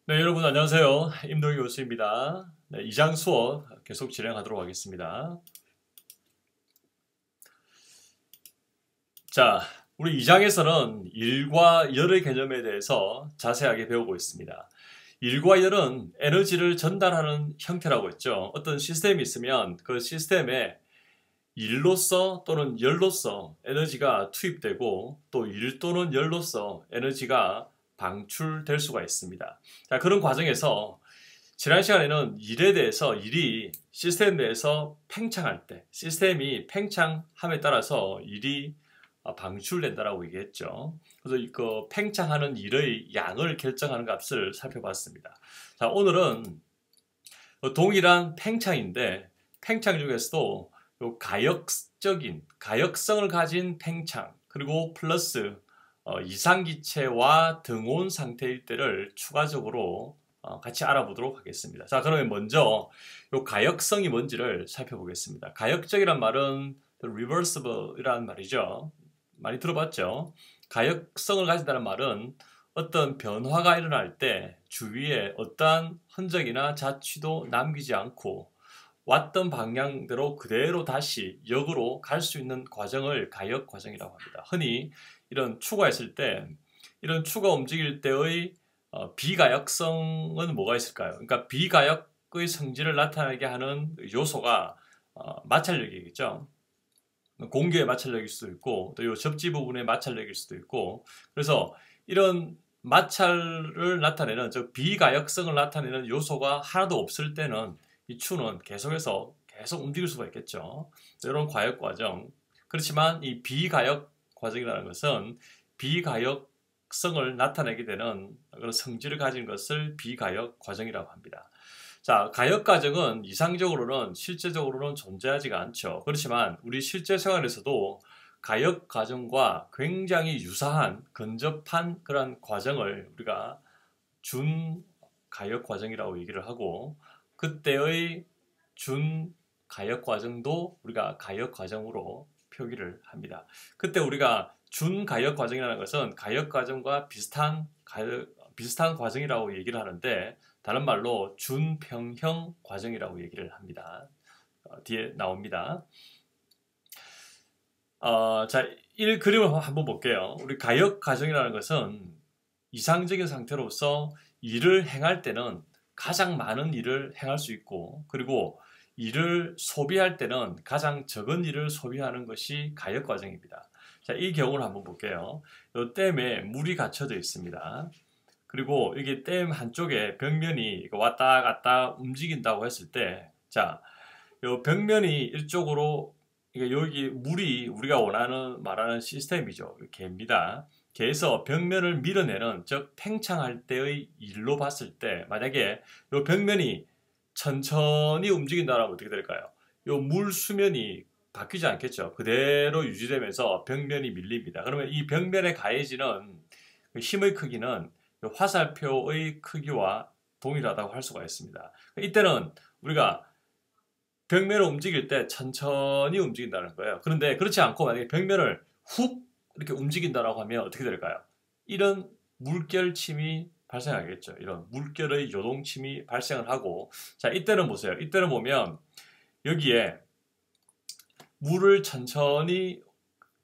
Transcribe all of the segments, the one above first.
네, 여러분 안녕하세요. 임동희 교수입니다. 네, 2장 수업 계속 진행하도록 하겠습니다. 자, 우리 2장에서는 일과 열의 개념에 대해서 자세하게 배우고 있습니다. 일과 열은 에너지를 전달하는 형태라고 했죠. 어떤 시스템이 있으면 그 시스템에 일로서 또는 열로서 에너지가 투입되고 또 일 또는 열로서 에너지가 방출될 수가 있습니다. 자, 그런 과정에서 지난 시간에는 일에 대해서 일이 시스템 내에서 팽창할 때 시스템이 팽창함에 따라서 일이 방출된다라고 얘기했죠. 그래서 그 팽창하는 일의 양을 결정하는 값을 살펴봤습니다. 자, 오늘은 동일한 팽창인데 팽창 중에서도 가역성을 가진 팽창 그리고 플러스 이상기체와 등온 상태일 때를 추가적으로 같이 알아보도록 하겠습니다. 자, 그러면 먼저 이 가역성이 뭔지를 살펴보겠습니다. 가역적이란 말은 reversible이라는 말이죠. 많이 들어봤죠? 가역성을 가진다는 말은 어떤 변화가 일어날 때 주위에 어떠한 흔적이나 자취도 남기지 않고 왔던 방향대로 그대로 다시 역으로 갈 수 있는 과정을 가역 과정이라고 합니다. 흔히 이런 추가 있을 때 이런 추가 움직일 때의 비가역성은 뭐가 있을까요? 그러니까 비가역의 성질을 나타내게 하는 요소가 마찰력이겠죠. 공기의 마찰력일 수도 있고 또 이 접지 부분의 마찰력일 수도 있고 그래서 이런 마찰을 나타내는 즉 비가역성을 나타내는 요소가 하나도 없을 때는 이 추는 계속해서 계속 움직일 수가 있겠죠. 이런 가역 과정. 그렇지만 이 비가역 과정이라는 것은 비가역성을 나타내게 되는 그런 성질을 가진 것을 비가역 과정이라고 합니다. 자, 가역 과정은 이상적으로는 실제적으로는 존재하지가 않죠. 그렇지만 우리 실제 생활에서도 가역 과정과 굉장히 유사한 근접한 그런 과정을 우리가 준 가역 과정이라고 얘기를 하고 그때의 준 가역 과정도 우리가 가역 과정으로 표기를 합니다. 그때 우리가 준 가역 과정이라는 것은 가역 과정과 비슷한 과정이라고 얘기를 하는데 다른 말로 준평형 과정이라고 얘기를 합니다. 뒤에 나옵니다. 자, 이 그림을 한번 볼게요. 우리 가역 과정이라는 것은 이상적인 상태로서 일을 행할 때는 가장 많은 일을 행할 수 있고 그리고 일을 소비할 때는 가장 적은 일을 소비하는 것이 가역 과정입니다. 자, 이 경우를 한번 볼게요. 이 댐에 물이 갇혀져 있습니다. 그리고 이게 댐 한쪽에 벽면이 왔다 갔다 움직인다고 했을 때, 자, 이 벽면이 이쪽으로 여기 물이 우리가 말하는 시스템이죠. 개입니다. 개에서 벽면을 밀어내는 즉 팽창할 때의 일로 봤을 때 만약에 이 벽면이 천천히 움직인다면 어떻게 될까요? 이 물 수면이 바뀌지 않겠죠. 그대로 유지되면서 벽면이 밀립니다. 그러면 이 벽면에 가해지는 힘의 크기는 화살표의 크기와 동일하다고 할 수가 있습니다. 이때는 우리가 벽면을 움직일 때 천천히 움직인다는 거예요. 그런데 그렇지 않고 만약에 벽면을 훅 이렇게 움직인다라고 하면 어떻게 될까요? 이런 물결침이 발생하겠죠. 이런 물결의 요동침이 발생을 하고 자, 이때는 보세요. 이때는 보면 여기에 물을 천천히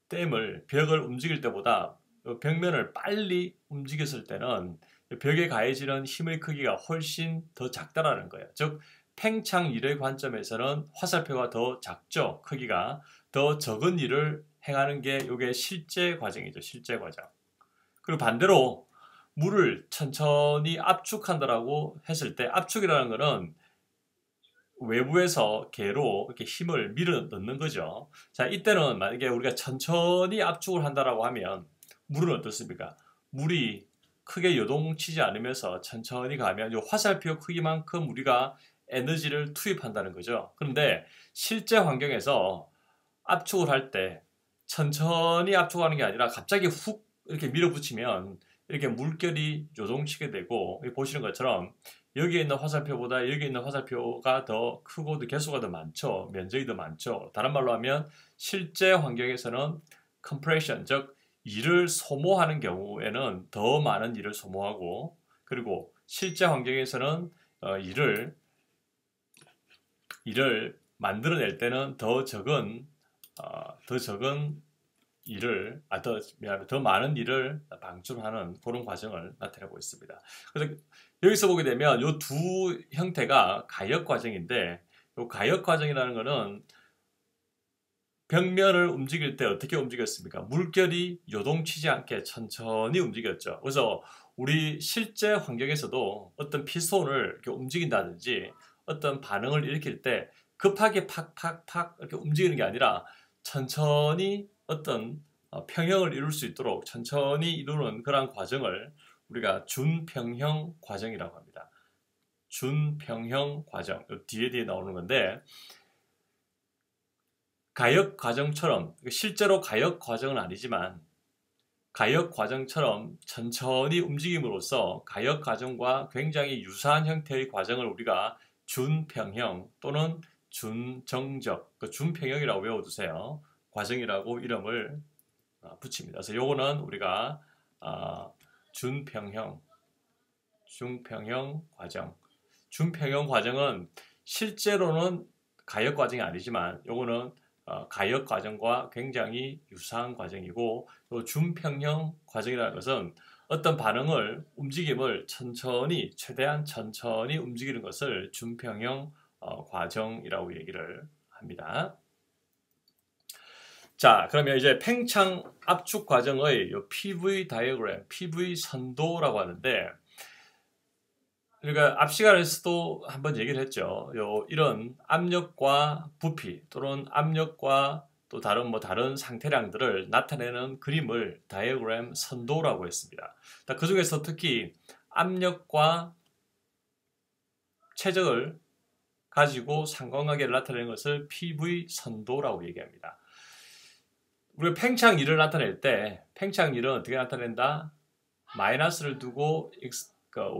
벽을 움직일 때보다 벽면을 빨리 움직였을 때는 벽에 가해지는 힘의 크기가 훨씬 더 작다라는 거예요. 즉 팽창 일의 관점에서는 화살표가 더 작죠. 크기가 더 적은 일을 행하는 게 이게 실제 과정이죠. 실제 과정. 그리고 반대로 물을 천천히 압축한다라고 했을 때 압축이라는 거는 외부에서 개로 이렇게 힘을 밀어 넣는 거죠. 자, 이때는 만약에 우리가 천천히 압축을 한다라고 하면 물은 어떻습니까? 물이 크게 요동치지 않으면서 천천히 가면 이 화살표 크기만큼 우리가 에너지를 투입한다는 거죠. 그런데 실제 환경에서 압축을 할 때 천천히 압축하는 게 아니라 갑자기 훅 이렇게 밀어붙이면 이렇게 물결이 요동치게 되고 보시는 것처럼 여기에 있는 화살표보다 여기 있는 화살표가 더 크고 개수가 더 많죠. 면적이 더 많죠. 다른 말로 하면 실제 환경에서는 compression, 즉 일을 소모하는 경우에는 더 많은 일을 소모하고 그리고 실제 환경에서는 일을 만들어낼 때는 더 적은 일을 더 많은 일을 방출하는 그런 과정을 나타내고 있습니다. 그래서 여기서 보게 되면 이 두 형태가 가역 과정인데, 이 가역 과정이라는 것은 벽면을 움직일 때 어떻게 움직였습니까? 물결이 요동치지 않게 천천히 움직였죠. 그래서 우리 실제 환경에서도 어떤 피스톤을 이렇게 움직인다든지 어떤 반응을 일으킬 때 급하게 팍팍팍 이렇게 움직이는 게 아니라 천천히 어떤 평형을 이룰 수 있도록 천천히 이루는 그러한 과정을 우리가 준평형 과정이라고 합니다. 준평형 과정, 뒤에 나오는 건데, 가역 과정처럼, 실제로 가역 과정은 아니지만 가역 과정처럼 천천히 움직임으로써 가역 과정과 굉장히 유사한 형태의 과정을 우리가 준평형 또는 준정적, 준평형이라고 외워두세요. 과정이라고 이름을 붙입니다. 그래서 요거는 우리가 준평형 과정. 준평형 과정은 실제로는 가역 과정이 아니지만 요거는 가역 과정과 굉장히 유사한 과정이고, 또 준평형 과정이라는 것은 어떤 반응을, 움직임을 천천히, 최대한 천천히 움직이는 것을 준평형 과정이라고 얘기를 합니다. 자, 그러면 이제 팽창 압축 과정의 요 PV 다이어그램, PV 선도라고 하는데, 그러니까 앞 시간에서도 한번 얘기를 했죠. 이런 압력과 부피 또는 압력과 또 다른 상태량들을 나타내는 그림을 다이어그램 선도라고 했습니다. 그 중에서 특히 압력과 최적을 가지고 상관관계를 나타내는 것을 PV 선도라고 얘기합니다. 우리가 팽창1을 나타낼 때 팽창1은 어떻게 나타낸다? 마이너스를 두고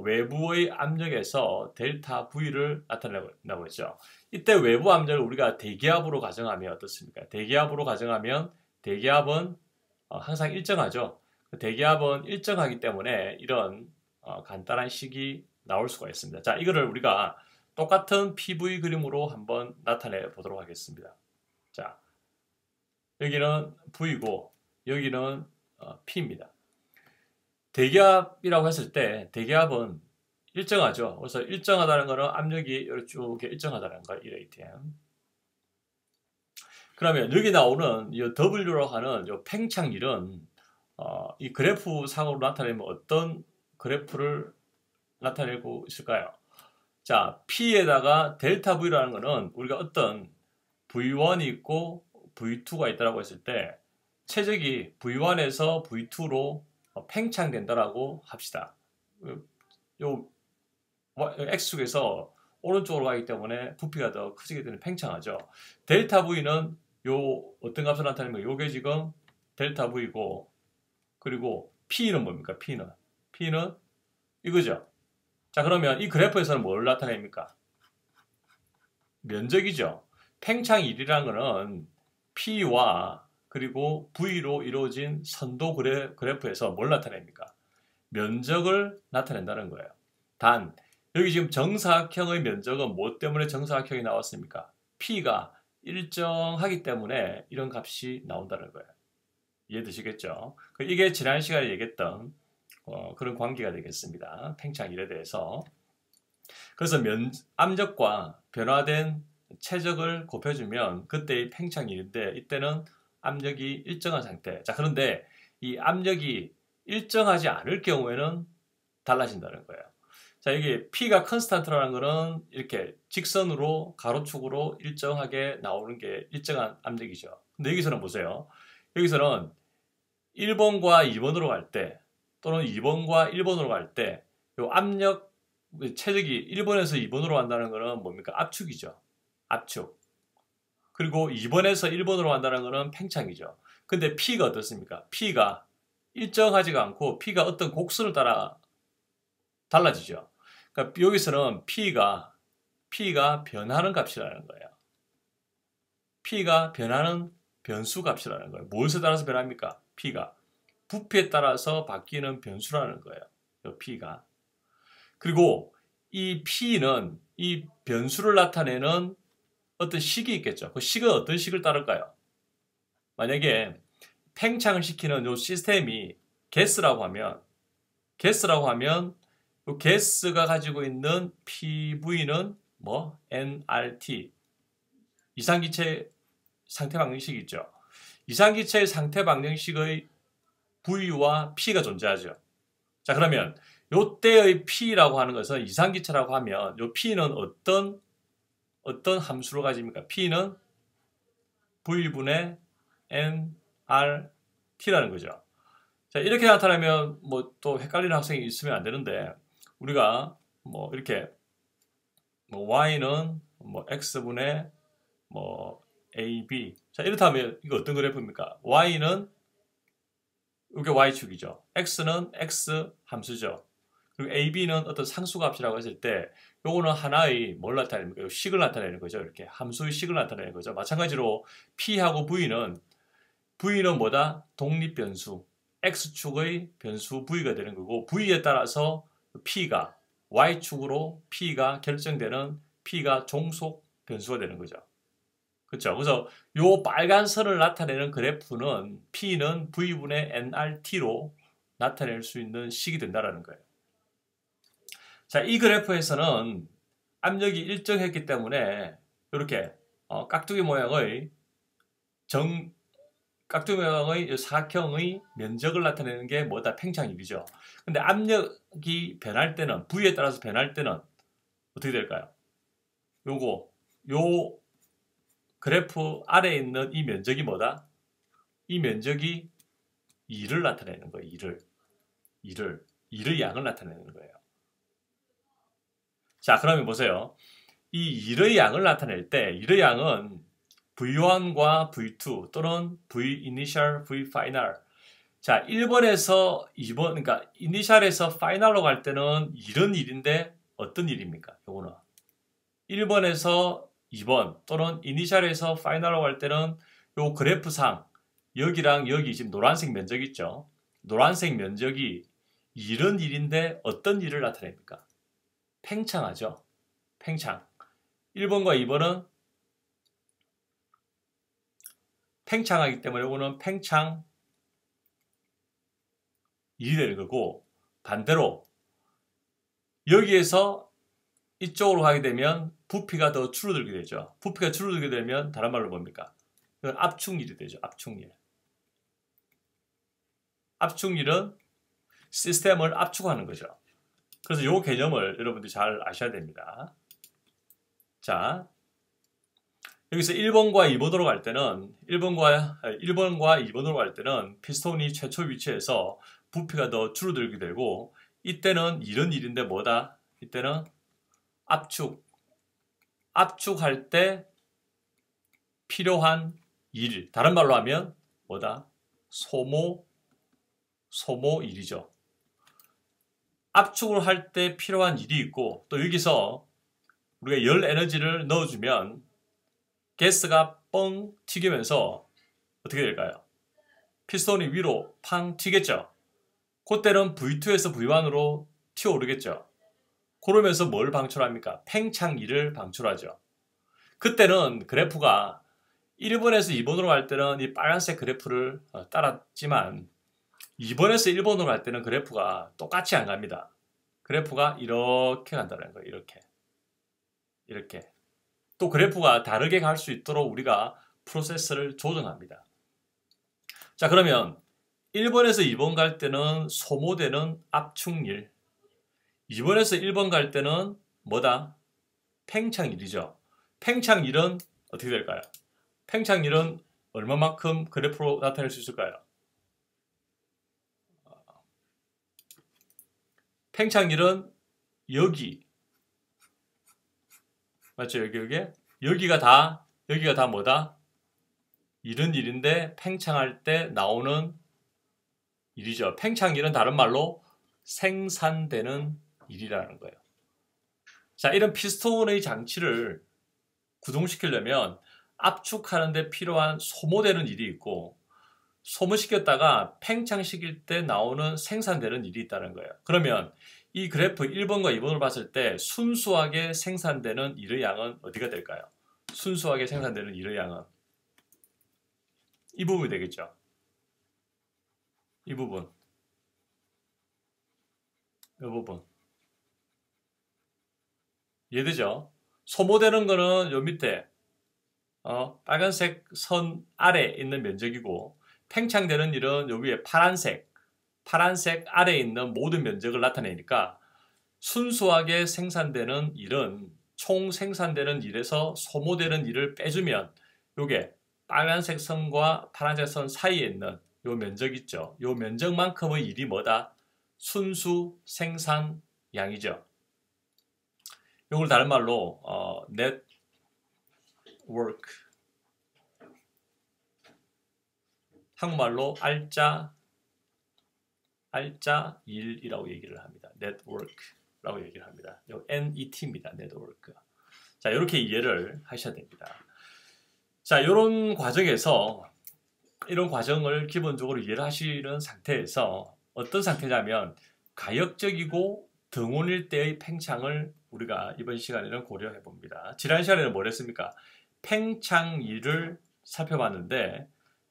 외부의 압력에서 델타 V를 나타낸다고 했죠. 이때 외부 압력을 우리가 대기압으로 가정하면 어떻습니까? 대기압으로 가정하면 대기압은 항상 일정하죠. 대기압은 일정하기 때문에 이런 간단한 식이 나올 수가 있습니다. 자, 이거를 우리가 똑같은 PV 그림으로 한번 나타내 보도록 하겠습니다. 자, 여기는 V고 여기는 P입니다. 대기압이라고 했을 때 대기압은 일정하죠. 그래서 일정하다는 것은 압력이 이렇게 일정하다는 거예요. 이 ATM. 그러면 여기 나오는 이 W라고 하는 이 팽창일은 이 그래프 상으로 나타내면 어떤 그래프를 나타내고 있을까요? 자, P에다가 델타 V라는 것은 우리가 어떤 V1이 있고 V2가 있다고 했을 때 최적이 V1에서 V2로 팽창된다라고 합시다. 요 X축에서 오른쪽으로 가기 때문에 부피가 더 커지게 되는 팽창하죠. 델타 V는 요 어떤 값을 나타내면 요게 지금 델타 V고, 그리고 P는 뭡니까? P는 이거죠. 자, 그러면 이 그래프에서는 뭘 나타냅니까? 면적이죠. 팽창1이라는 것은 P와 그리고 V로 이루어진 선도 그래프에서 뭘 나타냅니까? 면적을 나타낸다는 거예요. 단, 여기 지금 정사각형의 면적은 뭐 때문에 정사각형이 나왔습니까? P가 일정하기 때문에 이런 값이 나온다는 거예요. 이해되시겠죠? 이게 지난 시간에 얘기했던 그런 관계가 되겠습니다. 팽창1에 대해서. 그래서 압력과 변화된 최적을 곱해주면 그때의 팽창일인데, 이때는 압력이 일정한 상태. 자, 그런데 이 압력이 일정하지 않을 경우에는 달라진다는 거예요. 자, 이게 P가 컨스탄트라는 거는 이렇게 직선으로 가로축으로 일정하게 나오는 게 일정한 압력이죠. 근데 여기서는 보세요. 여기서는 1번과 2번으로 갈 때 또는 2번과 1번으로 갈 때 이 압력 최적이 1번에서 2번으로 간다는 거는 뭡니까? 압축이죠. 압축. 그리고 2번에서 1번으로 간다는 거는 팽창이죠. 근데 P가 어떻습니까? P가 일정하지가 않고 P가 어떤 곡선을 따라 달라지죠. 그러니까 여기서는 P가 변하는 값이라는 거예요. P가 변하는 변수 값이라는 거예요. 무엇에 따라서 변합니까? P가 부피에 따라서 바뀌는 변수라는 거예요. P가. 그리고 이 P는 이 변수를 나타내는 어떤 식이 있겠죠. 그 식은 어떤 식을 따를까요? 만약에 팽창을 시키는 요 시스템이 게스라고 하면 요 게스가 가지고 있는 PV는 뭐 nRT 이상기체 상태 방정식이 있죠. 이상기체의 상태 방정식의 V와 P가 존재하죠. 자, 그러면 요때의 P라고 하는 것은 이상기체라고 하면 요 P는 어떤 함수를 가집니까? P는 V분의 nRT라는 거죠. 자, 이렇게 나타나면 뭐 또 헷갈리는 학생이 있으면 안 되는데 우리가 뭐 이렇게 뭐 y는 뭐 x분의 뭐 ab 자, 이렇다면 이거 어떤 그래프입니까? y는 이게 y축이죠. x는 x 함수죠. 그리고 ab는 어떤 상수값이라고 했을 때 요거는 하나의 뭘 나타냅니까? 식을 나타내는 거죠. 이렇게 함수의 식을 나타내는 거죠. 마찬가지로 p하고 v는 뭐다? 독립변수 x축의 변수 v가 되는 거고 v에 따라서 p가 y축으로 p가 결정되는 p가 종속 변수가 되는 거죠. 그렇죠? 그래서 요 빨간 선을 나타내는 그래프는 p는 v분의 nRT로 나타낼 수 있는 식이 된다는 거예요. 자, 이 그래프에서는 압력이 일정했기 때문에 이렇게 깍두기 모양의 사각형의 면적을 나타내는 게 뭐다? 팽창율이죠. 근데 압력이 변할 때는 V에 따라서 변할 때는 어떻게 될까요? 요 그래프 아래에 있는 이 면적이 뭐다? 이 면적이 2를 나타내는 거예요. 2의 양을 나타내는 거예요. 자, 그러면 보세요. 이 2의 양을 나타낼 때 2의 양은 V1과 V2 또는 V initial, V final. 자, 1번에서 2번, 그러니까 이니셜에서 파이널로 갈 때는 이런 일인데 어떤 일입니까? 요거는 1번에서 2번 또는 이니셜에서 파이널로 갈 때는 요 그래프상 여기랑 여기 지금 노란색 면적 있죠? 노란색 면적이 이런 일인데 어떤 일을 나타냅니까? 팽창하죠. 팽창. 1번과 2번은 팽창하기 때문에 이거는 팽창 일이 되는 거고 반대로 여기에서 이쪽으로 가게 되면 부피가 더 줄어들게 되죠. 부피가 줄어들게 되면 다른 말로 뭡니까? 압축일이 되죠. 압축일. 압축일은 시스템을 압축하는 거죠. 그래서 이 개념을 여러분들이 잘 아셔야 됩니다. 자, 여기서 1번과 2번으로 갈 때는 1번과 2번으로 갈 때는 피스톤이 최초 위치에서 부피가 더 줄어들게 되고 이때는 이런 일인데 뭐다? 이때는 압축할 때 필요한 일 다른 말로 하면 뭐다? 소모일이죠. 압축을 할 때 필요한 일이 있고 또 여기서 우리가 열 에너지를 넣어주면 가스가 뻥 튀기면서 어떻게 될까요? 피스톤이 위로 팡 튀겠죠. 그때는 V2에서 V1으로 튀어오르겠죠. 그러면서 뭘 방출합니까? 팽창일을 방출하죠. 그때는 그래프가 1번에서 2번으로 갈 때는 이 빨간색 그래프를 따랐지만 2번에서 1번으로 갈 때는 그래프가 똑같이 안 갑니다. 그래프가 이렇게 간다는 거예요. 이렇게. 또 그래프가 다르게 갈 수 있도록 우리가 프로세스를 조정합니다. 자, 그러면 1번에서 2번 갈 때는 소모되는 압축일 2번에서 1번 갈 때는 뭐다? 팽창일이죠. 팽창일은 어떻게 될까요? 팽창일은 얼마만큼 그래프로 나타낼 수 있을까요? 팽창일은 여기 맞죠? 여기가 다 뭐다? 이런 일인데 팽창할 때 나오는 일이죠. 팽창일은 다른 말로 생산되는 일이라는 거예요. 자, 이런 피스톤의 장치를 구동시키려면 압축하는 데 필요한 소모되는 일이 있고 소모시켰다가 팽창시킬 때 나오는 생산되는 일이 있다는 거예요. 그러면 이 그래프 1번과 2번을 봤을 때 순수하게 생산되는 일의 양은 어디가 될까요? 순수하게 생산되는 일의 양은 이 부분이 되겠죠. 이 부분, 이 부분. 이해되죠? 소모되는 거는 요 밑에 빨간색 선 아래 있는 면적이고 팽창되는 일은 요 위에 파란색 아래에 있는 모든 면적을 나타내니까 순수하게 생산되는 일은 총 생산되는 일에서 소모되는 일을 빼주면 요게 빨간색 선과 파란색 선 사이에 있는 요 면적 있죠. 요 면적만큼의 일이 뭐다? 순수 생산량이죠. 요걸 다른 말로 net work, 한국말로 알짜 일이라고 얘기를 합니다. network라고 얘기를 합니다. 요 NET입니다. network. 자, 이렇게 이해를 하셔야 됩니다. 자, 이런 과정에서 이런 과정을 기본적으로 이해를 하시는 상태에서 어떤 상태냐면 가역적이고 등온일 때의 팽창을 우리가 이번 시간에는 고려해 봅니다. 지난 시간에는 뭘 했습니까? 팽창일을 살펴봤는데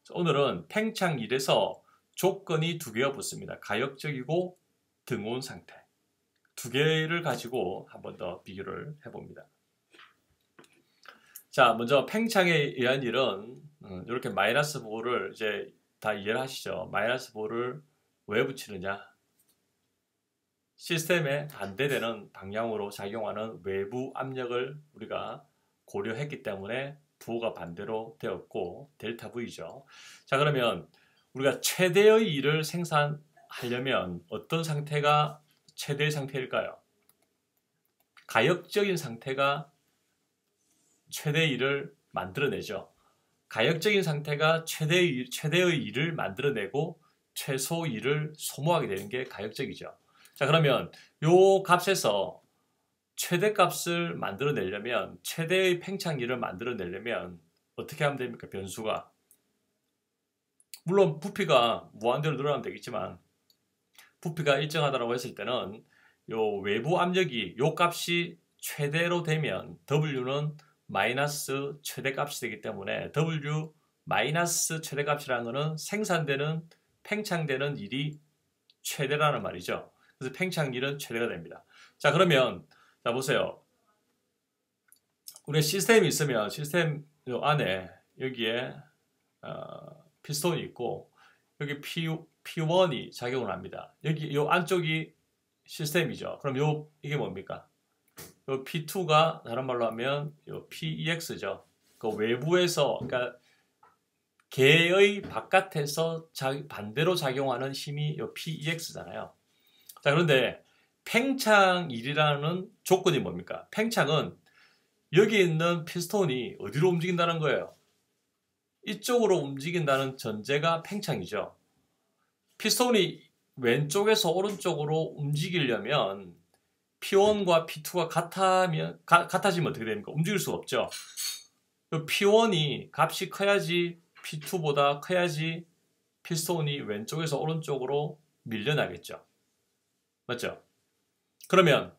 오늘은 팽창일에서 조건이 두 개가 붙습니다. 가역적이고 등온 상태. 두 개를 가지고 한 번 더 비교를 해봅니다. 자, 먼저 팽창에 의한 일은 이렇게 마이너스 부호를 이제 다 이해를 하시죠. 마이너스 부호를 왜 붙이느냐? 시스템에 반대되는 방향으로 작용하는 외부 압력을 우리가 고려했기 때문에 부호가 반대로 되었고 델타 V죠. 자, 그러면 우리가 최대의 일을 생산하려면 어떤 상태가 최대의 상태일까요? 가역적인 상태가 최대의 일을 만들어내죠. 가역적인 상태가 최대의 일을 만들어내고 최소 일을 소모하게 되는 게 가역적이죠. 자, 그러면 요 값에서 최대값을 만들어내려면 최대의 팽창일을 만들어내려면 어떻게 하면 됩니까? 변수가. 물론 부피가 무한대로 늘어나면 되겠지만 부피가 일정하다고 했을 때는 요 외부 압력이 요 값이 최대로 되면 W는 마이너스 최대값이 되기 때문에 W 마이너스 최대값이라는 것은 생산되는 팽창되는 일이 최대라는 말이죠. 그래서 팽창일은 최대가 됩니다. 자, 그러면 자 보세요. 우리 시스템이 있으면 시스템 요 안에 여기에 피스톤이 있고 여기 P1이 작용을 합니다. 여기 요 안쪽이 시스템이죠. 그럼 이게 뭡니까? 요 P2가 다른 말로 하면 요 PEX죠. 그 외부에서 그러니까 개의 바깥에서 반대로 작용하는 힘이 요 PEX잖아요. 자, 그런데 팽창일이라는 조건이 뭡니까? 팽창은 여기 있는 피스톤이 어디로 움직인다는 거예요? 이쪽으로 움직인다는 전제가 팽창이죠. 피스톤이 왼쪽에서 오른쪽으로 움직이려면 P1과 P2가 같아지면 어떻게 됩니까? 움직일 수 없죠. P1이 값이 커야지 P2보다 커야지 피스톤이 왼쪽에서 오른쪽으로 밀려나겠죠. 맞죠? 그러면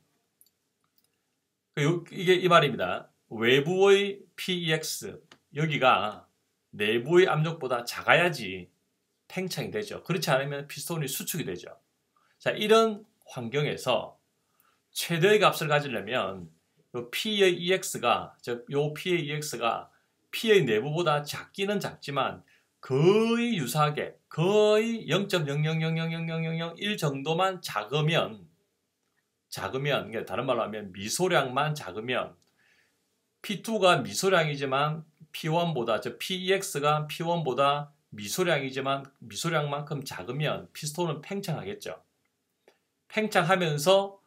이게 이 말입니다. 외부의 PEX 여기가 내부의 압력보다 작아야지 팽창이 되죠. 그렇지 않으면 피스톤이 수축이 되죠. 자, 이런 환경에서 최대의 값을 가지려면 요 P의 EX가 요 P의 EX가 P의 내부보다 작기는 작지만 거의 유사하게 거의 0.000000001 정도만 작으면 그러니까 다른 말로 하면 미소량만 작으면 P2가 미소량이지만 P1보다 PEX가 P1보다 미소량이지만 미소량만큼 작으면 피스톤은 팽창하겠죠. 팽창하면서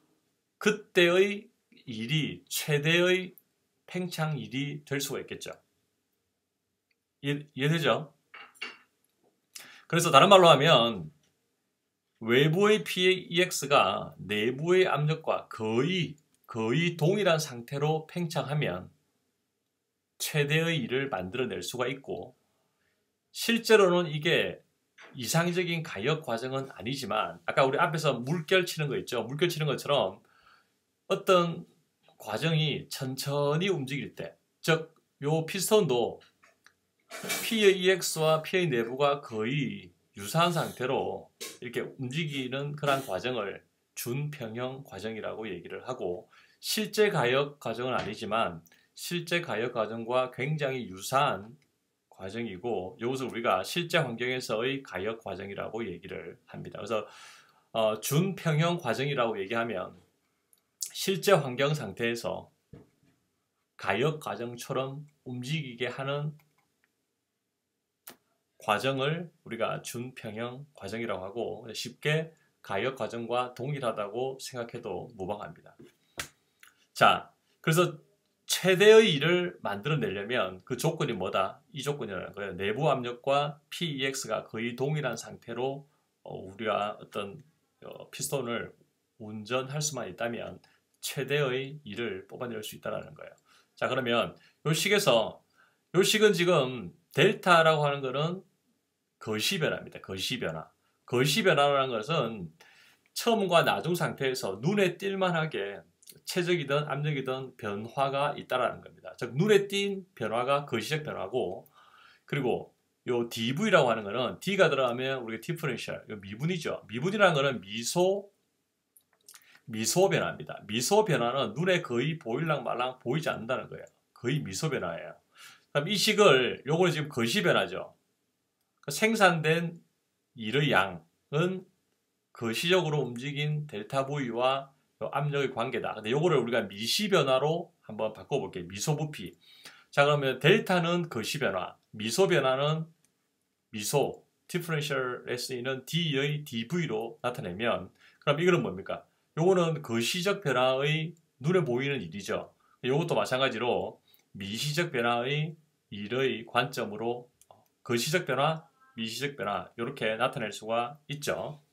그때의 일이 최대의 팽창일이 될 수가 있겠죠. 이해되죠? 그래서 다른 말로 하면 외부의 PEX가 내부의 압력과 거의 동일한 상태로 팽창하면 최대의 일을 만들어낼 수가 있고 실제로는 이게 이상적인 가역 과정은 아니지만 아까 우리 앞에서 물결 치는 거 있죠. 물결 치는 것처럼 어떤 과정이 천천히 움직일 때, 즉 요 피스톤도 P의 EX와 P의 내부가 거의 유사한 상태로 이렇게 움직이는 그런 과정을 준평형 과정이라고 얘기를 하고, 실제 가역 과정은 아니지만 실제 가역 과정과 굉장히 유사한 과정이고, 이것을 우리가 실제 환경에서의 가역 과정이라고 얘기를 합니다. 그래서 준평형 과정이라고 얘기하면 실제 환경 상태에서 가역 과정처럼 움직이게 하는 과정을 우리가 준평형 과정이라고 하고, 쉽게 가역 과정과 동일하다고 생각해도 무방합니다. 자, 그래서 최대의 일을 만들어내려면 그 조건이 뭐다? 이 조건이라는 거예요. 내부 압력과 PEX가 거의 동일한 상태로 우리가 어떤 피스톤을 운전할 수만 있다면 최대의 일을 뽑아낼 수 있다는 거예요. 자, 그러면 요 식에서, 요 식은 지금 델타라고 하는 거는 거시변화입니다. 거시변화. 거시변화라는 것은 처음과 나중 상태에서 눈에 띌만하게 체적이든 압력이든 변화가 있다라는 겁니다. 즉 눈에 띈 변화가 거시적 변화고, 그리고 요 DV라고 하는 거는 D가 들어가면 우리가 디퍼런셜, 미분이죠. 미분이라는 거는 미소 변화입니다. 미소 변화는 눈에 거의 보일랑 말랑 보이지 않는다는 거예요. 거의 미소 변화예요. 그럼 이 식을, 요거는 지금 거시 변화죠. 생산된 일의 양은 거시적으로 움직인 델타 V와 압력의 관계다. 근데 요거를 우리가 미시 변화로 한번 바꿔볼게요. 미소 부피. 자, 그러면 델타는 거시 변화, 미소 변화는 미소, 디퍼런셜에 쓰이는 D의 DV로 나타내면, 그럼 이거는 뭡니까? 요거는 거시적 변화의 눈에 보이는 일이죠. 요것도 마찬가지로 미시적 변화의 일의 관점으로 거시적 변화, 미시적 변화 이렇게 나타낼 수가 있죠.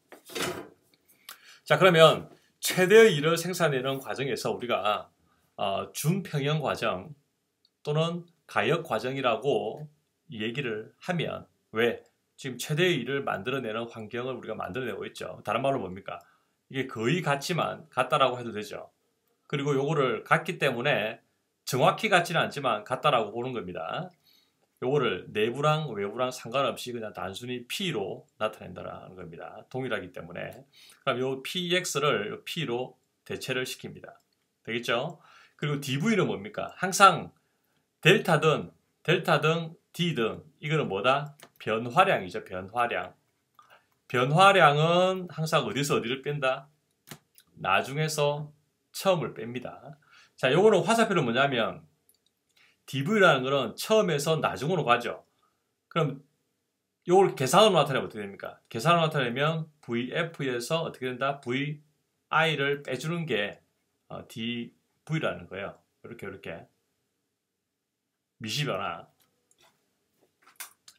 자, 그러면 최대의 일을 생산하는 과정에서 우리가 준평형 과정 또는 가역 과정이라고 얘기를 하면, 왜? 지금 최대의 일을 만들어내는 환경을 우리가 만들어내고 있죠. 다른 말로 뭡니까? 이게 거의 같지만 같다라고 해도 되죠. 그리고 요거를 같기 때문에 정확히 같지는 않지만 같다라고 보는 겁니다. 요거를 내부랑 외부랑 상관없이 그냥 단순히 P로 나타낸다는 겁니다. 동일하기 때문에. 그럼 요 PX를 요 P로 대체를 시킵니다. 되겠죠? 그리고 DV는 뭡니까? 항상 델타든 D든 이거는 뭐다? 변화량이죠. 변화량. 변화량은 항상 어디서 어디를 뺀다? 나중에서 처음을 뺍니다. 자, 요거는 화살표는 뭐냐면 DV라는 거는 처음에서 나중으로 가죠. 그럼 요걸 계산으로 나타내면 어떻게 됩니까? 계산으로 나타내면 VF에서 어떻게 된다? VI를 빼주는 게 DV라는 거예요. 이렇게 미시변화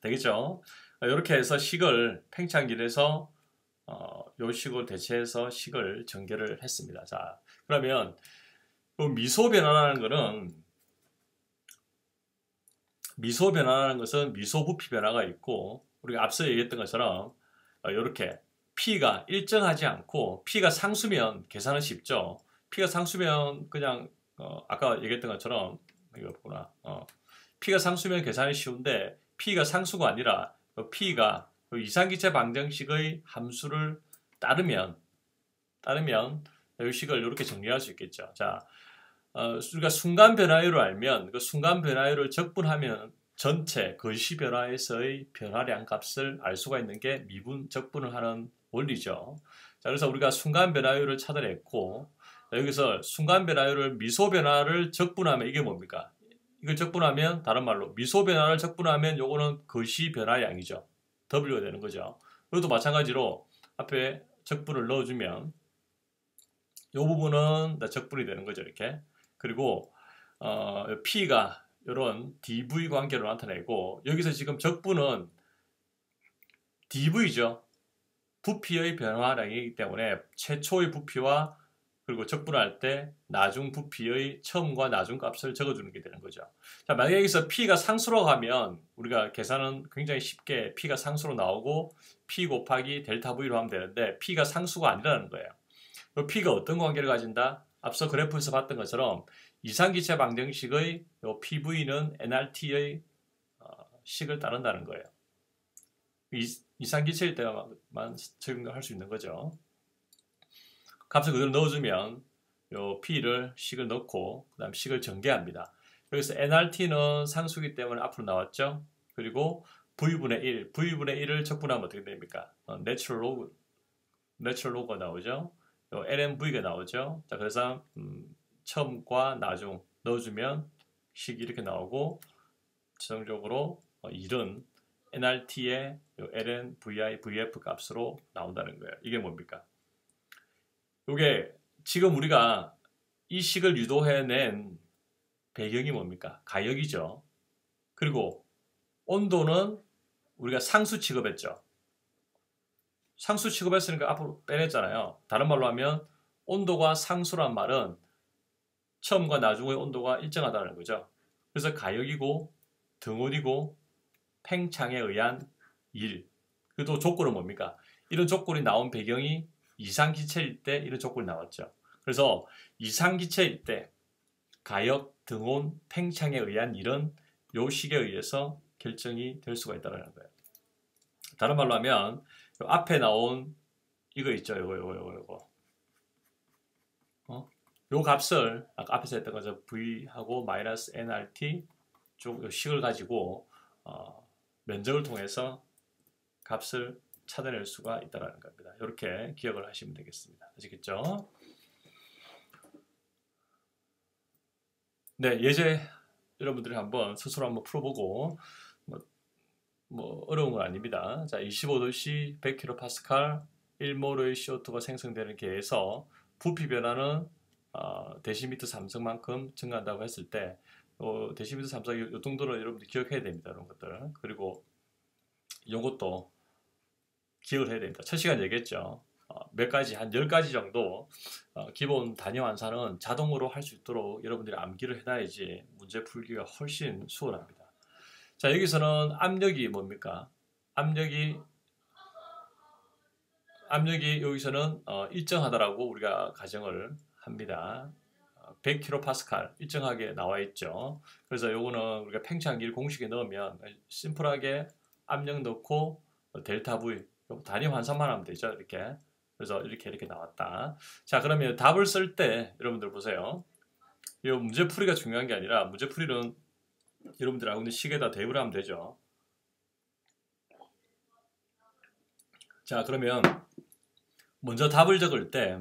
되겠죠? 이렇게 해서 식을 팽창기에서 요 식을 대체해서 식을 전개를 했습니다. 자, 그러면 미소 변화라는 거는, 미소 변화라는 것은 미소 부피 변화가 있고, 우리가 앞서 얘기했던 것처럼 이렇게 P가 일정하지 않고, P가 상수면 계산은 쉽죠. P가 상수면 그냥 아까 얘기했던 것처럼 이거 보나 P가 상수면 계산이 쉬운데, P가 상수가 아니라 P가 이상기체 방정식의 함수를 따르면 이 식을 이렇게 정리할 수 있겠죠. 자, 우리가 순간 변화율을 알면 그 순간 변화율을 적분하면 전체 거시 변화에서의 변화량 값을 알 수가 있는 게 미분 적분을 하는 원리죠. 자, 그래서 우리가 순간 변화율을 찾아냈고, 여기서 순간 변화율을 미소 변화를 적분하면 이게 뭡니까? 이걸 적분하면, 다른 말로 미소 변화를 적분하면 요거는 거시 변화량이죠. W가 되는 거죠. 이것도 마찬가지로 앞에 적분을 넣어주면 이 부분은 적분이 되는 거죠. 이렇게. 그리고 P가 이런 DV 관계로 나타내고, 여기서 지금 적분은 DV죠. 부피의 변화량이기 때문에 최초의 부피와 그리고 적분할 때 나중 부피의 처음과 나중 값을 적어주는 게 되는 거죠. 자, 만약에 여기서 P가 상수로 가면 우리가 계산은 굉장히 쉽게 P가 상수로 나오고 P 곱하기 델타 V로 하면 되는데 P가 상수가 아니라는 거예요. P가 어떤 관계를 가진다? 앞서 그래프에서 봤던 것처럼 이상기체 방정식의 PV는 nRT의 식을 따른다는 거예요. 이상기체일 때만 적용할 수 있는 거죠. 값을 그대로 넣어주면 요 P를 식을 넣고 그 다음 식을 전개합니다. 여기서 nRT는 상수기 때문에 앞으로 나왔죠. 그리고 V분의 1, V분의 1을 적분하면 어떻게 됩니까? Natural log가 나오죠. 요 LNV가 나오죠. 자, 그래서 처음과 나중 넣어주면 식이 이렇게 나오고 최종적으로 1은 nRT의 ln, vi, vf 값으로 나온다는 거예요. 이게 뭡니까? 이게 지금 우리가 이 식을 유도해낸 배경이 뭡니까? 가역이죠. 그리고 온도는 우리가 상수 취급했죠. 상수 취급했으니까 앞으로 빼냈잖아요. 다른 말로 하면 온도가 상수란 말은 처음과 나중의 온도가 일정하다는 거죠. 그래서 가역이고 등온이고 팽창에 의한 일. 그리고 조건은 뭡니까? 이런 조건이 나온 배경이 이상기체일 때 이런 조건이 나왔죠. 그래서 이상기체일 때 가역, 등온, 팽창에 의한 일은 요 식에 의해서 결정이 될 수가 있다는 거예요. 다른 말로 하면 요 앞에 나온 이거 있죠. 요거. 요 값을 아까 앞에서 했던 거죠. V하고 마이너스 nRT 쪽 식을 가지고 면적을 통해서 값을 찾아낼 수가 있다는 겁니다. 이렇게 기억을 하시면 되겠습니다. 아시겠죠? 네, 예제 여러분들이 한번 스스로 한번 풀어보고 뭐 어려운 건 아닙니다. 자, 25도씨 100kPa 1몰의 CO2가 생성되는 계에서 부피 변화는 데시미터 3승만큼 증가한다고 했을 때 데시미터 3승 이 정도는 여러분들 기억해야 됩니다. 이런 것들. 그리고 이것도 기억을 해야 됩니다. 첫 시간 얘기했죠. 몇 가지, 한 10가지 정도 기본 단위 환산은 자동으로 할 수 있도록 여러분들이 암기를 해놔야지 문제 풀기가 훨씬 수월합니다. 자, 여기서는 압력이 뭡니까? 압력이 여기서는 일정하다라고 우리가 가정을 합니다. 100kPa 일정하게 나와 있죠. 그래서 요거는 우리가 팽창기를 공식에 넣으면 심플하게 압력 넣고 델타 V 단위 환산만 하면 되죠. 이렇게. 그래서 이렇게 나왔다. 자, 그러면 답을 쓸 때 여러분들 보세요. 이 문제 풀이가 중요한 게 아니라 문제 풀이는 여러분들 알고 있는 식에다 대입을 하면 되죠. 자, 그러면 먼저 답을 적을 때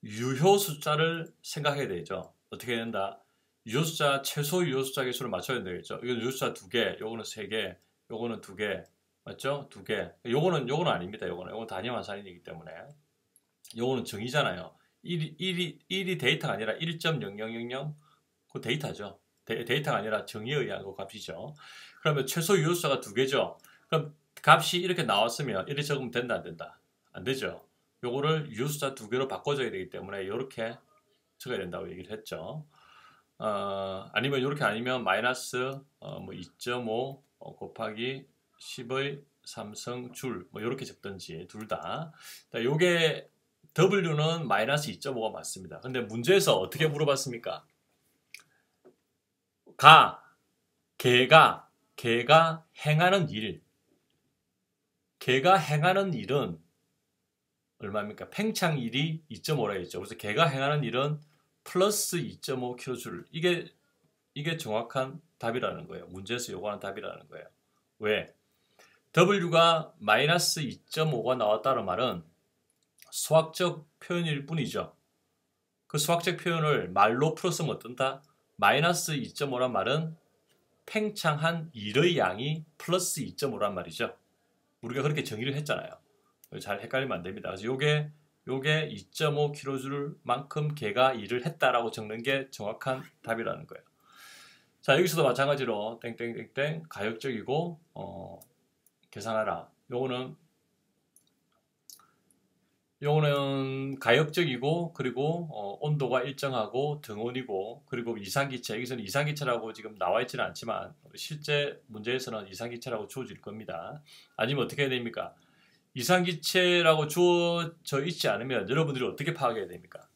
유효 숫자를 생각해야 되죠. 어떻게 해야 된다? 유효 숫자, 최소 유효 숫자 개수를 맞춰야 되겠죠. 이건 유효 숫자 2개, 요거는 3개, 요거는 2개. 맞죠? 2개. 요거는 아닙니다. 요거는 단위 환산이기 때문에. 요거는 정의잖아요. 1이 데이터가 아니라 1.0000 그 데이터죠. 데이터가 아니라 정의에 의한 그 값이죠. 그러면 최소 유효 숫자가 2개죠. 그럼 값이 이렇게 나왔으면 이렇게 적으면 된다, 안 된다? 안 되죠. 요거를 유효 숫자 2개로 바꿔줘야 되기 때문에 이렇게 적어야 된다고 얘기를 했죠. 아니면 이렇게 아니면 마이너스 2.5 곱하기 10의 3승 줄 뭐 이렇게 적든지 둘 다. 요게 W는 마이너스 2.5가 맞습니다. 근데 문제에서 어떻게 물어봤습니까? 걔가 행하는 일. 걔가 행하는 일은 얼마입니까? 팽창일이 2.5라 했죠. 그래서 걔가 행하는 일은 플러스 2.5kJ. 이게 정확한 답이라는 거예요. 문제에서 요구하는 답이라는 거예요. 왜? W가 마이너스 2.5가 나왔다는 말은 수학적 표현일 뿐이죠. 그 수학적 표현을 말로 풀었으면 어떤다? 마이너스 2.5란 말은 팽창한 일의 양이 플러스 2.5란 말이죠. 우리가 그렇게 정의를 했잖아요. 잘 헷갈리면 안 됩니다. 그래서 요게 2.5kJ만큼 걔가 일을 했다라고 적는 게 정확한 답이라는 거예요. 자, 여기서도 마찬가지로 땡땡땡땡 가역적이고 계산하라. 요거는 요거는 가역적이고 그리고 온도가 일정하고 등온이고 그리고 이상기체 여기서는 이상기체라고 지금 나와 있지는 않지만 실제 문제에서는 이상기체라고 주어질 겁니다. 아니면 어떻게 해야 됩니까? 이상기체라고 주어져 있지 않으면 여러분들이 어떻게 파악해야 됩니까?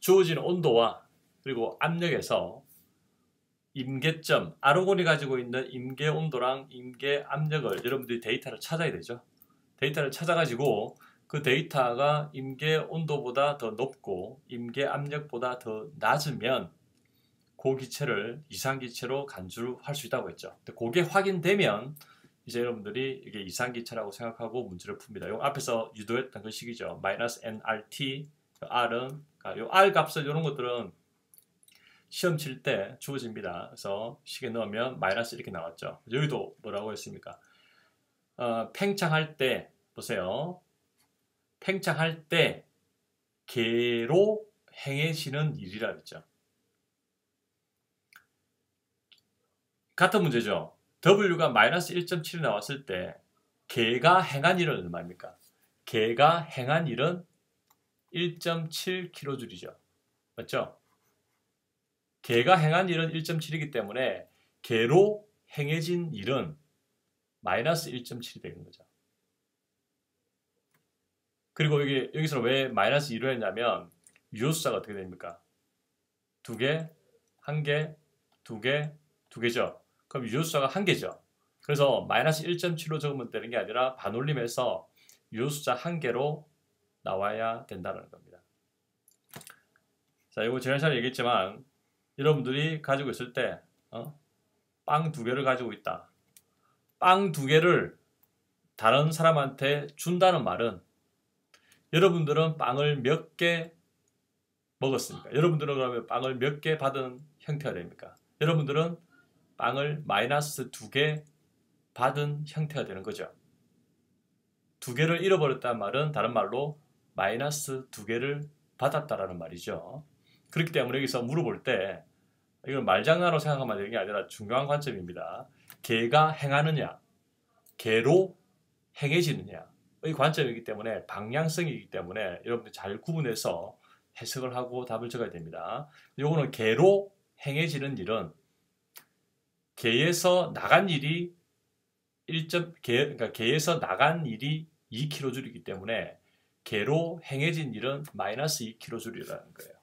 주어진 온도와 그리고 압력에서 임계점, 아르곤이 가지고 있는 임계 온도랑 임계 압력을 여러분들이 데이터를 찾아야 되죠. 데이터를 찾아가지고 그 데이터가 임계 온도보다 더 높고 임계 압력보다 더 낮으면 그 기체를 이상기체로 간주할 수 있다고 했죠. 그게 확인되면 이제 여러분들이 이게 이상기체라고 생각하고 문제를 풉니다. 요 앞에서 유도했던 그 식이죠. 마이너스 nRT, R은 요 R 값을 이런 것들은 시험 칠 때 주어집니다. 그래서 식에 넣으면 마이너스 이렇게 나왔죠. 여기도 뭐라고 했습니까? 팽창할 때 보세요. 팽창할 때 개로 행해지는 일이라 했죠. 같은 문제죠. W가 마이너스 1.7이 나왔을 때 개가 행한 일은 얼마입니까? 개가 행한 일은 1.7kJ이죠. 맞죠? 개가 행한 일은 1.7이기 때문에 개로 행해진 일은 마이너스 1.7이 되는 거죠. 그리고 여기서 왜 마이너스 2로 했냐면 유효수자가 어떻게 됩니까? 두 개, 한 개, 두 개, 두 개죠. 그럼 유효수자가 한 개죠. 그래서 마이너스 1.7로 적으면 되는 게 아니라 반올림해서 유효수자 한 개로 나와야 된다는 겁니다. 자, 이거 지난 시간에 얘기했지만 여러분들이 가지고 있을 때 빵 두 개를 가지고 있다. 빵 두 개를 다른 사람한테 준다는 말은 여러분들은 빵을 몇 개 먹었습니까? 여러분들은 그러면 빵을 몇 개 받은 형태가 됩니까? 여러분들은 빵을 마이너스 두 개 받은 형태가 되는 거죠. 두 개를 잃어버렸다는 말은 다른 말로 마이너스 두 개를 받았다라는 말이죠. 그렇기 때문에 여기서 물어볼 때 이건 말장난으로 생각하면 되는 게 아니라 중요한 관점입니다. 개가 행하느냐, 개로 행해지느냐의 관점이기 때문에 방향성이기 때문에 여러분들 잘 구분해서 해석을 하고 답을 적어야 됩니다. 요거는 개로 행해지는 일은 개에서 나간 일이 그러니까 개에서 나간 일이 2kJ이기 때문에 개로 행해진 일은 마이너스 2kJ이라는 거예요.